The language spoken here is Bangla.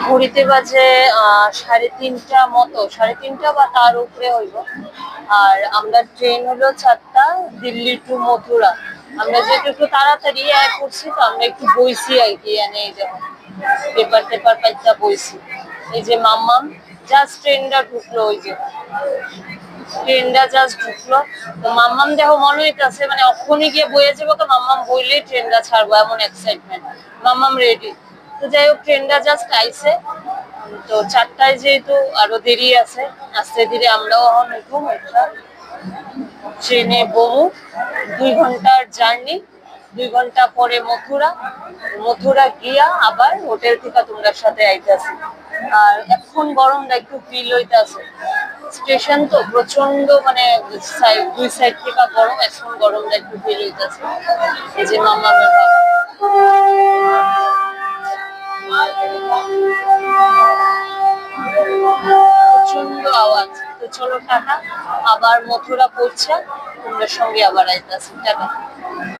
ঘড়িতে বাজে 3:30 মতো, 3:30 বা তার উপরে হইব। আর আমরা ট্রেন হলো 4টা, দিল্লি টু মথুরা। আমরা যেহেতু একটু তাড়াতাড়ি করছি, তো আমরা একটু বইছি আর কি, এনে এই দেখো পেপার টেপার পাইটা বইছি। এই যে মাম্মাম জাস্ট ট্রেনটা ঢুকলো, ওই যে ট্রেনটা জাস্ট ঢুকলো। তো মাম্মাম দেখো মনে হইতেছে মানে অক্ষণে গিয়ে বইয়ে যাবো, তো মাম্মাম বইলেই ট্রেনটা ছাড়বো, এমন এক্সাইটমেন্ট। মাম্মাম রেডি। তো যাই হোক ট্রেনটা জাস্ট আইছে। তো 4টায় যেহেতু আরো দেরি আছে, আস্তে ধীরে আমরাও এখন উঠুম, ট্রেনে বমু। 2 ঘন্টার জার্নি, 2 ঘন্টা পরে মথুরা। মথুরা গিয়া আবার হোটেল থেকে তোমরা সাথে আইতাছি। আর এখন গরমটা একটু ফিল হইতাছে, স্টেশন তো প্রচন্ড মানে দুই সাইড থেকে গরম, এখন গরমটা একটু ফিল হইতাছে। এই যে মাম্মামের বাবা প্রচন্ড আওয়াজ। তো চলো টাটা, আবার মথুরা পৌঁছা তোমাদের সঙ্গে আবার আইতাছি। টাটা।